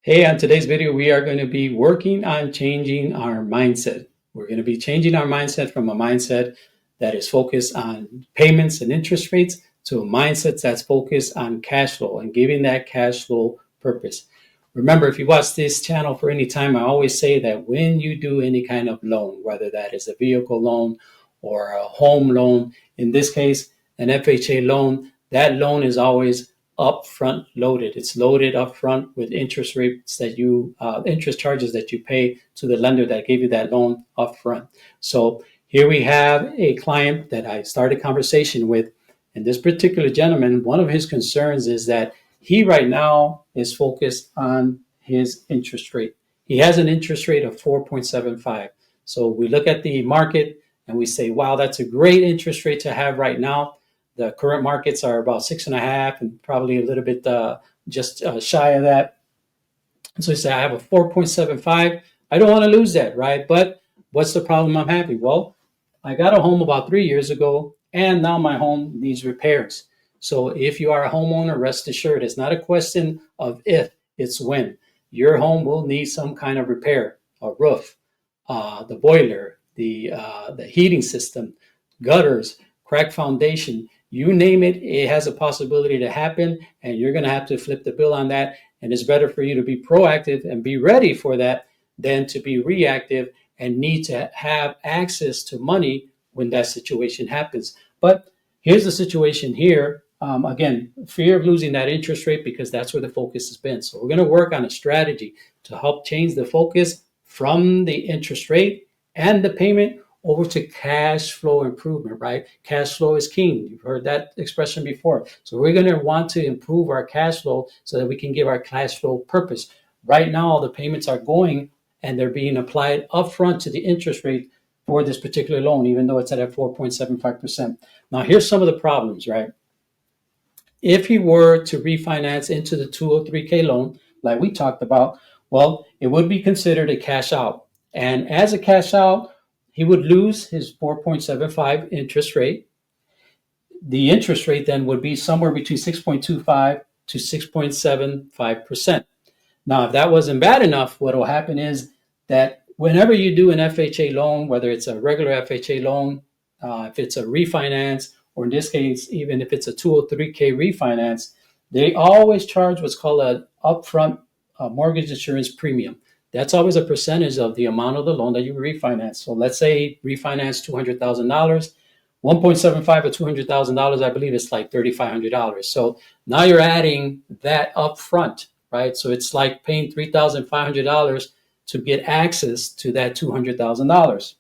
Hey, on today's video, we are going to be working on changing our mindset. We're going to be changing our mindset from a mindset that is focused on payments and interest rates to a mindset that's focused on cash flow and giving that cash flow purpose. Remember, if you watch this channel for any time, I always say that when you do any kind of loan, whether that is a vehicle loan or a home loan, in this case, an FHA loan, that loan is always upfront loaded. It's loaded upfront with interest rates that interest charges that you pay to the lender that gave you that loan upfront. So here we have a client that I started a conversation with, and this particular gentleman, one of his concerns is that he right now is focused on his interest rate. He has an interest rate of 4.75. So we look at the market and we say, wow, that's a great interest rate to have right now. The current markets are about 6.5 and probably a little bit just shy of that. And so you say, I have a 4.75. I don't want to lose that, right? But what's the problem I'm having? Well, I got a home about 3 years ago, and now my home needs repairs. So if you are a homeowner, rest assured, it's not a question of if, it's when. Your home will need some kind of repair, a roof, the boiler, the heating system, gutters, cracked foundation. You name it, it has a possibility to happen, and you're going to have to flip the bill on that. And it's better for you to be proactive and be ready for that than to be reactive and need to have access to money when that situation happens. But here's the situation here. Again, fear of losing that interest rate because that's where the focus has been. So we're going to work on a strategy to help change the focus from the interest rate and the payment over to cash flow improvement, right? Cash flow is king. You've heard that expression before. So we're going to want to improve our cash flow so that we can give our cash flow purpose. Right now, the payments are going and they're being applied upfront to the interest rate for this particular loan, even though it's at 4.75%. Now, here's some of the problems, right? If he were to refinance into the 203K loan, like we talked about, well, it would be considered a cash out. And as a cash out, he would lose his 4.75 interest rate. The interest rate then would be somewhere between 6.25 to 6.75%. Now, if that wasn't bad enough, what will happen is that whenever you do an FHA loan, whether it's a regular FHA loan, if it's a refinance, or in this case, even if it's a 203K refinance, they always charge what's called an upfront mortgage insurance premium. That's always a percentage of the amount of the loan that you refinance. So let's say refinance $200,000, 1.75 or $200,000, I believe it's like $3,500. So now you're adding that upfront, right? So it's like paying $3,500 to get access to that $200,000.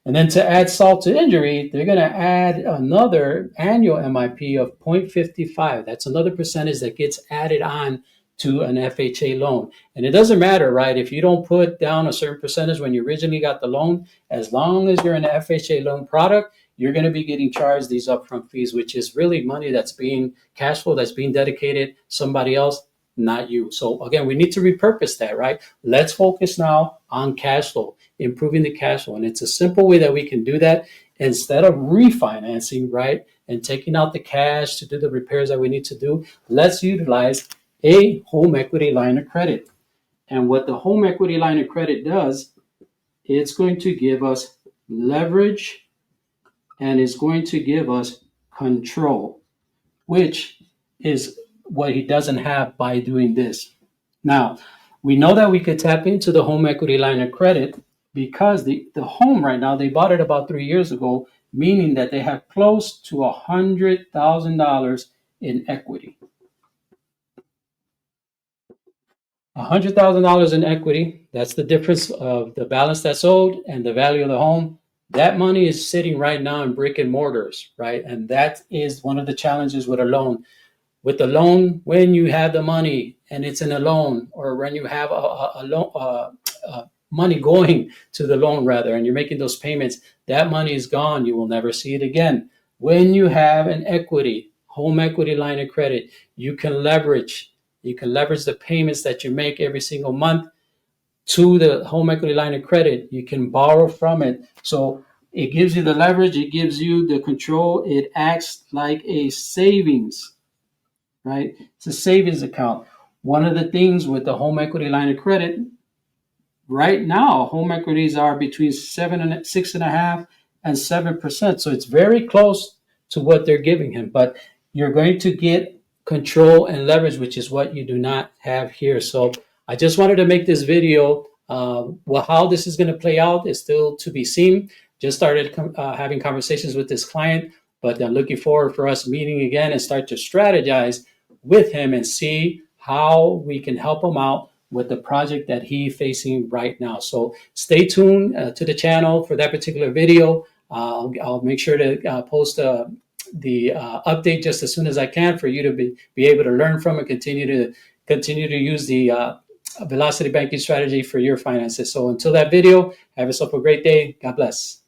And then to add salt to injury, they're going to add another annual MIP of 0.55. That's another percentage that gets added on to an FHA loan. And it doesn't matter, right? If you don't put down a certain percentage when you originally got the loan, as long as you're in an FHA loan product, you're going to be getting charged these upfront fees, which is really money that's being cash flow, that's being dedicated somebody else, not you. So again, we need to repurpose that, right? Let's focus now on cash flow, improving the cash flow. And it's a simple way that we can do that instead of refinancing, right? And taking out the cash to do the repairs that we need to do. Let's utilize a home equity line of credit. And what the home equity line of credit does, it's going to give us leverage and it's going to give us control, which is what he doesn't have by doing this. Now, we know that we could tap into the home equity line of credit because the home right now, they bought it about 3 years ago, meaning that they have close to $100,000 in equity. $100,000 in equity, that's the difference of the balance that's owed and the value of the home. That money is sitting right now in brick and mortars, right? And that is one of the challenges with a loan. With the loan, when you have the money and it's in a loan, or when you have a loan, money going to the loan rather, and you're making those payments, that money is gone. You will never see it again. When you have an equity, home equity line of credit, you can leverage the payments that you make every single month to the home equity line of credit. You can borrow from it. So it gives you the leverage, it gives you the control, it acts like a savings, right? It's a savings account. one of the things with the home equity line of credit, right now, home equities are between 6.5% and 7%. So it's very close to what they're giving him. But you're going to get control and leverage, which is what you do not have here. So I just wanted to make this video. Well, how this is going to play out is still to be seen. Just started having conversations with this client, but I'm looking forward for us meeting again and start to strategize with him and see how we can help him out with the project that he's facing right now. So stay tuned to the channel for that particular video. I'll make sure to post the update just as soon as I can for you to be able to learn from and continue to use the velocity banking strategy for your finances. So until that video, have yourself a great day. God bless.